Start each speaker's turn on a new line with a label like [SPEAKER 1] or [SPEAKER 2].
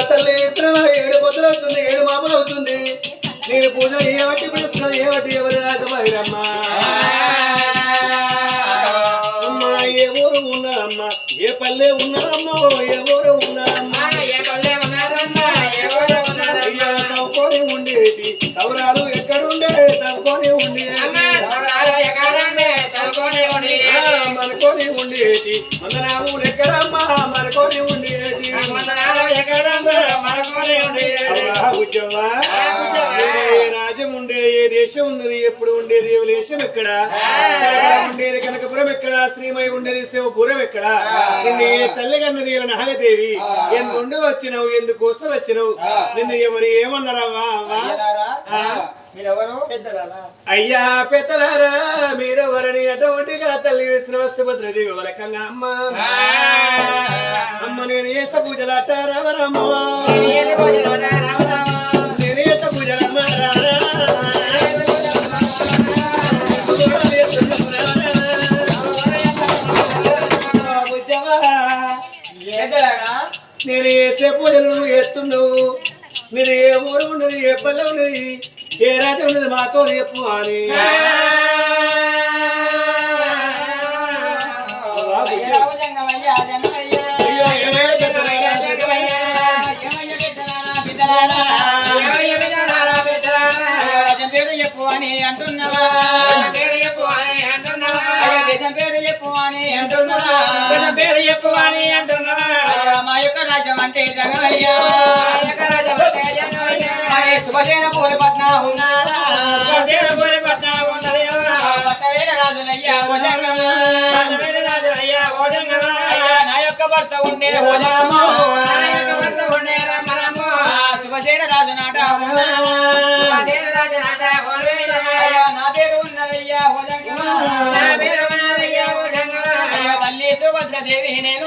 [SPEAKER 1] తల్లి ఏడు పొద్దులు అవుతుంది 7 మామూలు అవుతుంది నేను పూజ ఏమట్టి పిలుస్తున్నా ఏమట్టి ఎవరు రాకమాయిరమ్మా అమ్మా ఏ ఊరు ఉన్నారమ్మా ఏ పల్లె ఉన్నారమ్మా ఏ ఊరు ఉన్నారమ్మా అయ్యా తవ్వుకొని ఉండేది తవరాలు ఎక్కడుండే తవ్వుకొని ఉండేది మనకొని ఉండేది మందనాలు ఎక్కడమ్మా మనకొని ఉండేది ఉద్యమా రాజ్యం ఉండే ఏ దేశం ఉన్నది ఎప్పుడు ఉండేది ఏ దేశం ఎక్కడ ఉండేది కనకపురం ఎక్కడ శ్రీమై ఉండేది శివపురం ఎక్కడ నిన్ను ఏ తల్లి కన్నది నాగదేవి ఎందుండి వచ్చినావు ఎందుకోసం వచ్చినావు నిన్ను ఎవరు ఏమన్నారమ్మా అయ్యా పెద్దలారా మీరెవరని అటువంటిగా తల్లి సుభద్రదేవి వలకంగా అమ్మ అమ్మ నేను ఏస పూజలాటారామరమ్మ నేను ఏస పూజలమ్మ నేను వేసే పూజలు వేస్తున్నావు మీరు ఏ ఊరు ఉన్నది ఏ పల్లె ఉన్నది ఏ రాజ్యం ఉన్నది మాతో చెప్పు అని
[SPEAKER 2] చెప్పు అని అంటున్నావా పేరు చెప్పు అని అంటున్నావా మా యొక్క రాజ్యం అంటే జగమయ్యా శుభసేన పూలపట్న ఉన్నారా రాజులయ్యా నా యొక్క భర్త ఉండే శుభసేన రాజు నాట నా పేరు ఉన్నదయ్యా తల్లి సుభద్రదేవి నేను